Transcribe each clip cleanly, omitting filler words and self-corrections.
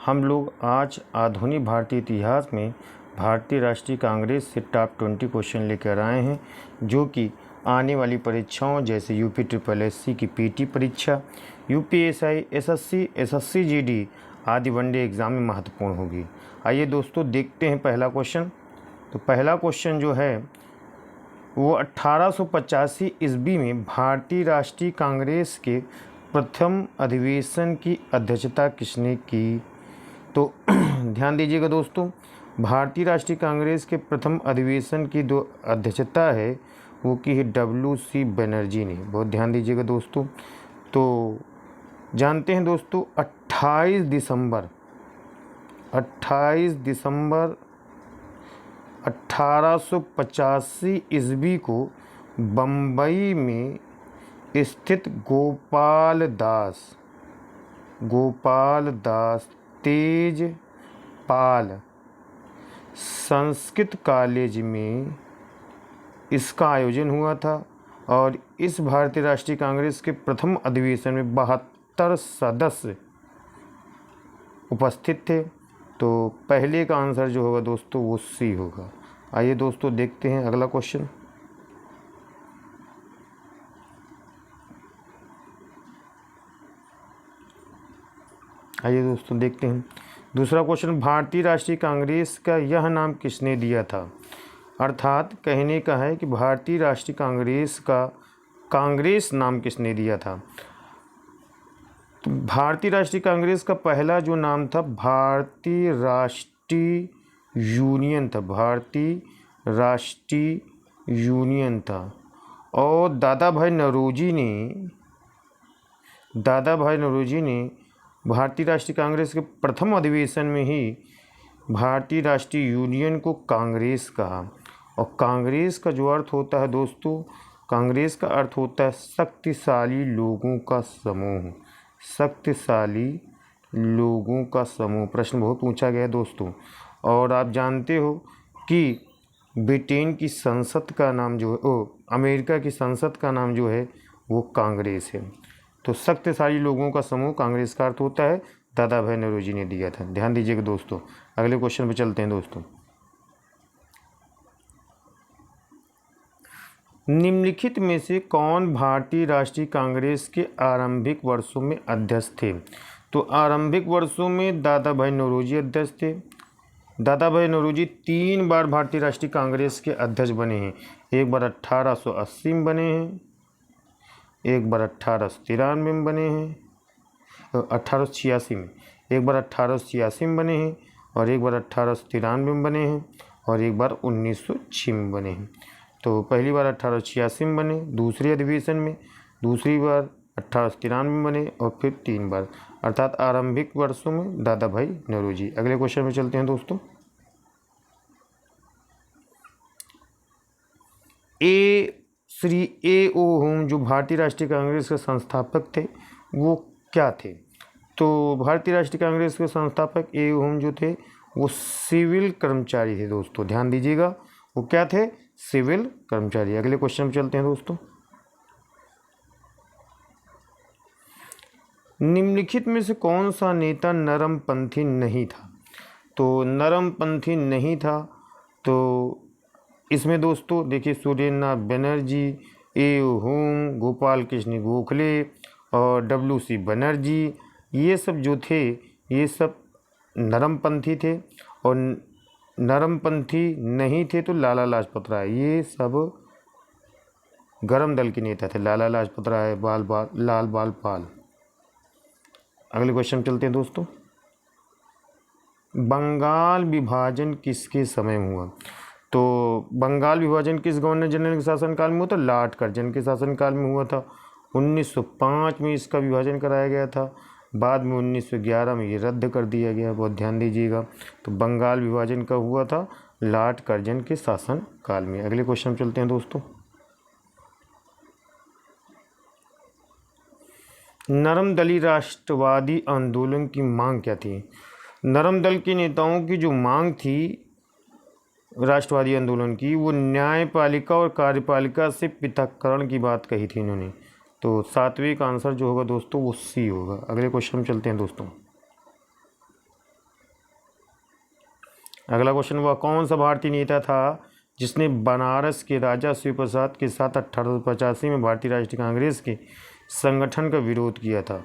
हम लोग आज आधुनिक भारतीय इतिहास में भारतीय राष्ट्रीय कांग्रेस से टॉप 20 क्वेश्चन लेकर आए हैं, जो कि आने वाली परीक्षाओं जैसे यूपी ट्रिपल एससी की पीटी परीक्षा, यूपीएसआई, एसएससी जीडी आदि वनडे एग्ज़ाम में महत्वपूर्ण होगी। आइए दोस्तों देखते हैं पहला क्वेश्चन। तो पहला क्वेश्चन जो है वो 1885 ईस्वी में भारतीय राष्ट्रीय कांग्रेस के प्रथम अधिवेशन की अध्यक्षता किसने की? तो ध्यान दीजिएगा दोस्तों, भारतीय राष्ट्रीय कांग्रेस के प्रथम अधिवेशन की जो अध्यक्षता है वो की है WC बनर्जी ने। बहुत ध्यान दीजिएगा दोस्तों। तो जानते हैं दोस्तों 28 दिसंबर 1885 ईस्वी को बम्बई में स्थित गोपाल दास तेजपाल संस्कृत कॉलेज में इसका आयोजन हुआ था और इस भारतीय राष्ट्रीय कांग्रेस के प्रथम अधिवेशन में 72 सदस्य उपस्थित थे। तो पहले का आंसर जो होगा दोस्तों वो सी होगा। आइए दोस्तों देखते हैं अगला क्वेश्चन। आइए दोस्तों देखते हैं दूसरा क्वेश्चन। भारतीय राष्ट्रीय कांग्रेस का यह नाम किसने दिया था? अर्थात कहने का है कि भारतीय राष्ट्रीय कांग्रेस का कांग्रेस नाम किसने दिया था? तो भारतीय राष्ट्रीय कांग्रेस का पहला जो नाम था भारतीय राष्ट्रीय यूनियन था और दादा भाई नौरोजी ने भारतीय राष्ट्रीय कांग्रेस के प्रथम अधिवेशन में ही भारतीय राष्ट्रीय यूनियन को कांग्रेस कहा। और कांग्रेस का जो अर्थ होता है दोस्तों, कांग्रेस का अर्थ होता है शक्तिशाली लोगों का समूह। प्रश्न बहुत पूछा गया है दोस्तों। और आप जानते हो कि ब्रिटेन की संसद का नाम जो है अमेरिका की संसद का नाम जो है वो कांग्रेस है। तो शक्तिशाली लोगों का समूह कांग्रेस का अर्थ होता है, दादा भाई नौरोजी ने दिया था। ध्यान दीजिएगा दोस्तों। अगले क्वेश्चन पे चलते हैं दोस्तों। निम्नलिखित में से कौन भारतीय राष्ट्रीय कांग्रेस के आरंभिक वर्षों में अध्यक्ष थे? तो आरंभिक वर्षों में दादा भाई नौरोजी अध्यक्ष थे। दादा भाई नौरोजी 3 बार भारतीय राष्ट्रीय कांग्रेस के अध्यक्ष बने हैं। एक बार 1880 में बने हैं, एक बार 1893 में बने हैं, 1886 में, एक बार 1886 में बने हैं और एक बार 1893 में बने हैं और एक बार 1906 में बने हैं। तो पहली बार 1886 में बने, दूसरे अधिवेशन में, दूसरी बार 1893 में बने और फिर 3 बार, अर्थात आरंभिक वर्षों में दादा भाई नौरोजी। अगले क्वेश्चन में चलते हैं दोस्तों। श्री A.O. होम जो भारतीय राष्ट्रीय कांग्रेस के संस्थापक थे वो क्या थे? तो भारतीय राष्ट्रीय कांग्रेस के संस्थापक A.O. होम जो थे वो सिविल कर्मचारी थे दोस्तों। ध्यान दीजिएगा, वो क्या थे? सिविल कर्मचारी। अगले क्वेश्चन में चलते हैं दोस्तों। निम्नलिखित में से कौन सा नेता नरमपंथी नहीं था? तो नरमपंथी नहीं था तो इसमें दोस्तों देखिए सुरेंद्रनाथ बनर्जी, A.O. होम, गोपाल कृष्ण गोखले और WC बनर्जी, ये सब जो थे ये सब नरमपंथी थे। और नरमपंथी नहीं थे तो लाला लाजपत राय, ये सब गरम दल के नेता थे। लाला लाजपत राय, लाल बाल पाल। अगले क्वेश्चन चलते हैं दोस्तों। बंगाल विभाजन किसके समय में हुआ? तो बंगाल विभाजन किस गवर्नर जनरल के शासनकाल में हुआ था? लॉर्ड कर्जन के शासनकाल में हुआ था। 1905 में इसका विभाजन कराया गया था। बाद में 1911 में ये रद्द कर दिया गया। बहुत ध्यान दीजिएगा। तो बंगाल विभाजन का हुआ था लॉर्ड कर्जन के शासनकाल में। अगले क्वेश्चन चलते हैं दोस्तों। नरम दली राष्ट्रवादी आंदोलन की मांग क्या थी? नरम दल के नेताओं की जो मांग थी राष्ट्रवादी आंदोलन की, वो न्यायपालिका और कार्यपालिका से पृथक्करण की बात कही थी इन्होंने। तो सातवें का आंसर जो होगा दोस्तों वो सी होगा। अगले क्वेश्चन में चलते हैं दोस्तों। अगला क्वेश्चन, वह कौन सा भारतीय नेता था जिसने बनारस के राजा शिवप्रसाद के साथ 1885 में भारतीय राष्ट्रीय कांग्रेस के संगठन का विरोध किया था?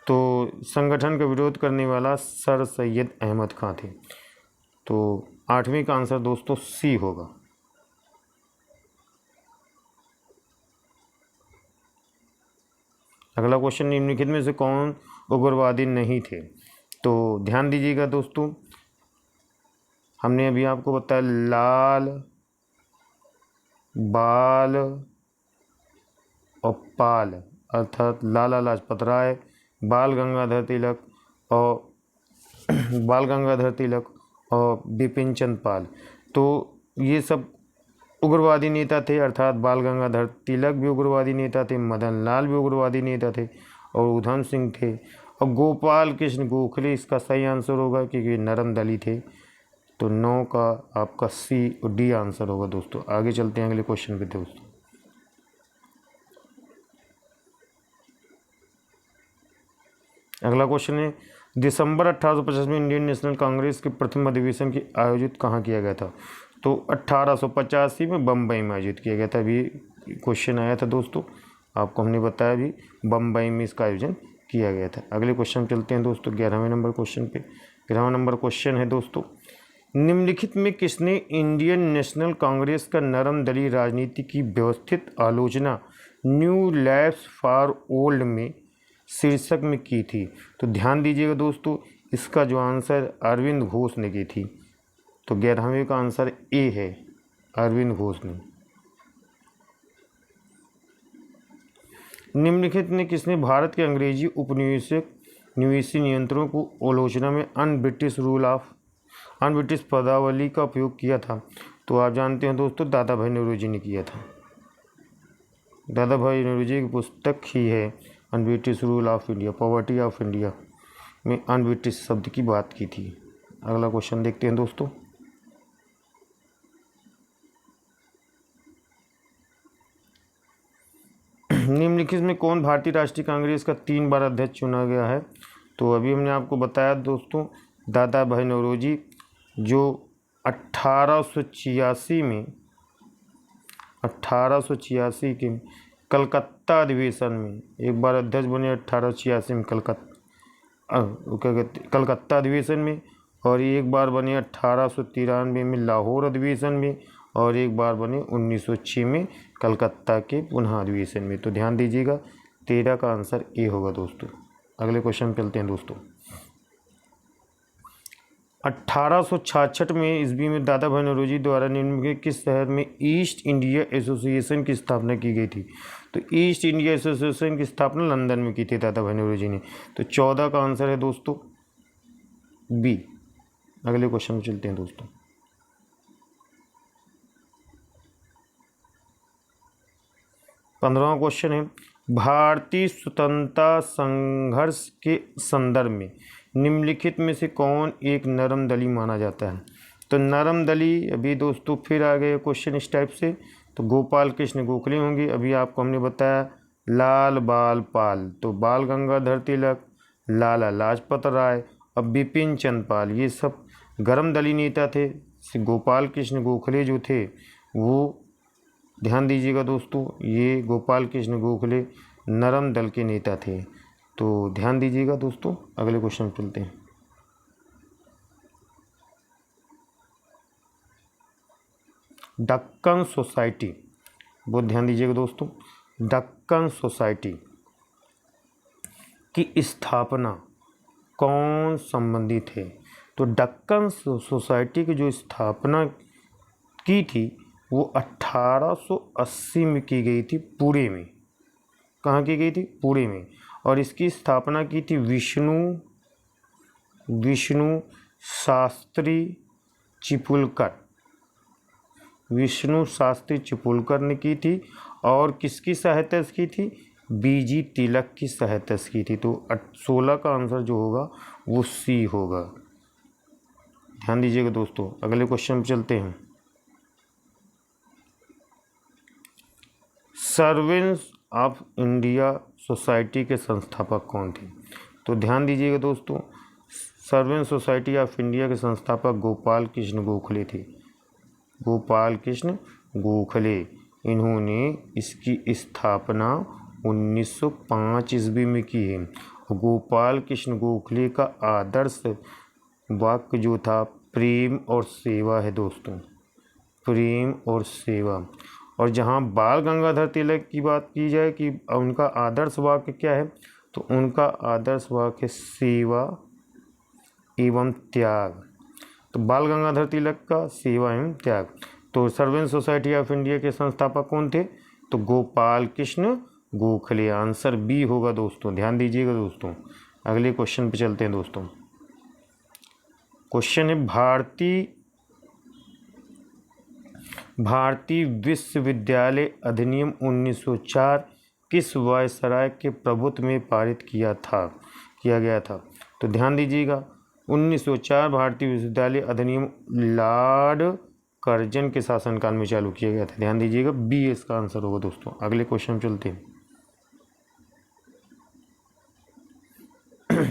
तो संगठन का विरोध करने वाला सर सैयद अहमद खां थे। तो 8वीं का आंसर दोस्तों सी होगा। अगला क्वेश्चन, निम्नलिखित में से कौन उग्रवादी नहीं थे? तो ध्यान दीजिएगा दोस्तों, हमने अभी आपको बताया लाल, बाल और पाल, अर्थात लाला लाजपत राय, बाल गंगाधर तिलक और बिपिन चंद्र पाल। तो ये सब उग्रवादी नेता थे, अर्थात बाल गंगाधर तिलक भी उग्रवादी नेता थे, मदन लाल भी उग्रवादी नेता थे और उधम सिंह थे, और गोपाल कृष्ण गोखले इसका सही आंसर होगा क्योंकि नरम दली थे। तो 9 का आपका सी और डी आंसर होगा दोस्तों। आगे चलते हैं अगले क्वेश्चन पे दोस्तों। अगला क्वेश्चन है, दिसंबर 1850 में इंडियन नेशनल कांग्रेस के प्रथम अधिवेशन की आयोजित कहाँ किया गया था? तो 1885 में बम्बई में आयोजित किया गया था। अभी क्वेश्चन आया था दोस्तों, आपको हमने बताया अभी बम्बई में इसका आयोजन किया गया था। अगले क्वेश्चन चलते हैं दोस्तों 11वें नंबर क्वेश्चन पे। 11वां नंबर क्वेश्चन है दोस्तों, निम्नलिखित में किसने इंडियन नेशनल कांग्रेस का नरम दली राजनीति की व्यवस्थित आलोचना न्यू लैब्स फॉर ओल्ड में शीर्षक में की थी? तो ध्यान दीजिएगा दोस्तों, इसका जो आंसर अरविंद घोष ने की थी। तो 11वें का आंसर ए है, अरविंद घोष ने। निम्नलिखित में किसने भारत के अंग्रेजी निवेशी नियंत्रणों को आलोचना में अन ब्रिटिश पदावली का उपयोग किया था? तो आप जानते हैं दोस्तों, दादा भाई नौरोजी ने किया था। दादा भाई नौरोजी की पुस्तक ही है un British rule of India, poverty of India में अन ब्रिटिश शब्द की बात की थी। अगला क्वेश्चन देखते हैं दोस्तों। निम्नलिखित में कौन भारतीय राष्ट्रीय कांग्रेस का 3 बार अध्यक्ष चुना गया है? तो अभी हमने आपको बताया दोस्तों, दादा भाई नौरोजी जो 1886 के कलकत्ता अधिवेशन में एक बार अध्यक्ष बने, 1886 में कलकत्ता अधिवेशन में, और एक बार बने 1893 में लाहौर अधिवेशन में, और एक बार बने 1906 में कलकत्ता के पुनः अधिवेशन में। तो ध्यान दीजिएगा, 13 का आंसर ए होगा दोस्तों। अगले क्वेश्चन चलते हैं दोस्तों। 1866 में ईस्वी में दादा भाई नौरोजी द्वारा निम्नलिखित किस शहर में ईस्ट इंडिया एसोसिएशन की स्थापना की गई थी? तो ईस्ट इंडिया एसोसिएशन की स्थापना लंदन में की थी दादा भाई नौरोजी ने। तो 14 का आंसर है दोस्तों बी। अगले क्वेश्चन में चलते हैं दोस्तों। 15वां क्वेश्चन है, भारतीय स्वतंत्रता संघर्ष के संदर्भ में निम्नलिखित में से कौन एक नरम दली माना जाता है? तो नरम दली अभी दोस्तों फिर आ गए क्वेश्चन इस टाइप से, तो गोपाल कृष्ण गोखले होंगे। अभी आपको हमने बताया लाल बाल पाल, तो बाल गंगाधर तिलक, लाला लाजपत राय और बिपिन चंद्र पाल, ये सब गरम दली नेता थे। गोपाल कृष्ण गोखले जो थे वो, ध्यान दीजिएगा दोस्तों, ये गोपाल कृष्ण गोखले नरम दल के नेता थे। तो ध्यान दीजिएगा दोस्तों। अगले क्वेश्चन चलते हैं। दक्कन सोसाइटी, बहुत ध्यान दीजिएगा दोस्तों, दक्कन सोसाइटी की स्थापना कौन संबंधित है? तो दक्कन सोसाइटी की जो स्थापना की थी वो 1880 में की गई थी, पुणे में। कहाँ की गई थी? पुणे में। और इसकी स्थापना की थी विष्णु शास्त्री चिपुलकर ने की थी। और किसकी सहायता से की थी? बीजी तिलक की सहायता से की थी। तो 16 का आंसर जो होगा वो सी होगा। ध्यान दीजिएगा दोस्तों। अगले क्वेश्चन पे चलते हैं। सर्वेंट्स ऑफ इंडिया सोसाइटी के संस्थापक कौन थे? तो ध्यान दीजिएगा दोस्तों, सर्वेंट सोसाइटी ऑफ इंडिया के संस्थापक गोपाल कृष्ण गोखले थे। गोपाल कृष्ण गोखले, इन्होंने इसकी स्थापना 1905 ईस्वी में की है। गोपाल कृष्ण गोखले का आदर्श वाक्य जो था प्रेम और सेवा है दोस्तों, प्रेम और सेवा। और जहाँ बाल गंगाधर तिलक की बात की जाए कि उनका आदर्श वाक्य क्या है, तो उनका आदर्श वाक्य है सेवा एवं त्याग। तो बाल गंगाधर तिलक का सेवा एवं त्याग। तो सर्वेंट सोसाइटी ऑफ इंडिया के संस्थापक कौन थे, तो गोपाल कृष्ण गोखले। आंसर बी होगा दोस्तों, ध्यान दीजिएगा दोस्तों। अगले क्वेश्चन पे चलते हैं दोस्तों। क्वेश्चन है भारतीय विश्वविद्यालय अधिनियम 1904 किस वायसराय के प्रभुत्व में पारित किया गया था। तो ध्यान दीजिएगा, 1904 भारतीय विश्वविद्यालय अधिनियम लॉर्ड कर्जन के शासनकाल में चालू किया गया था। ध्यान दीजिएगा, बी इसका आंसर होगा दोस्तों। अगले क्वेश्चन चलते हैं।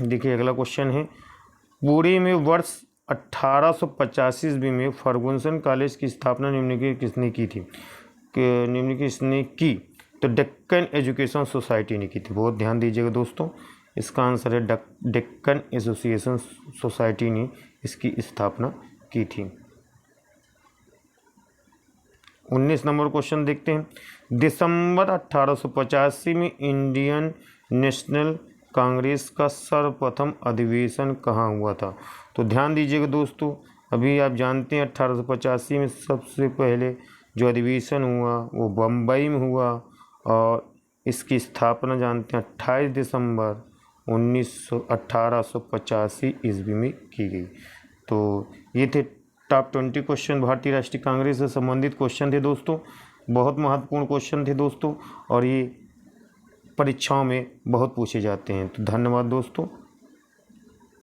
देखिए अगला क्वेश्चन है, पुणे में वर्ष 1885 ईस्वी में फर्गुसन कॉलेज की स्थापना निम्नलिखित किसने की थी। तो डेक्कन एजुकेशन सोसाइटी ने की थी। बहुत ध्यान दीजिएगा दोस्तों, इसका आंसर है डेक्कन एसोसिएशन सोसाइटी ने इसकी स्थापना की थी। 19 नंबर क्वेश्चन देखते हैं। दिसंबर 1885 में इंडियन नेशनल कांग्रेस का सर्वप्रथम अधिवेशन कहाँ हुआ था। तो ध्यान दीजिएगा दोस्तों, अभी आप जानते हैं 1885 में सबसे पहले जो अधिवेशन हुआ वो बम्बई में हुआ, और इसकी स्थापना जानते हैं 28 दिसंबर 1885 ईस्वी में की गई। तो ये थे टॉप 20 क्वेश्चन भारतीय राष्ट्रीय कांग्रेस से संबंधित क्वेश्चन थे दोस्तों। बहुत महत्वपूर्ण क्वेश्चन थे दोस्तों, और ये परीक्षाओं में बहुत पूछे जाते हैं। तो धन्यवाद दोस्तों।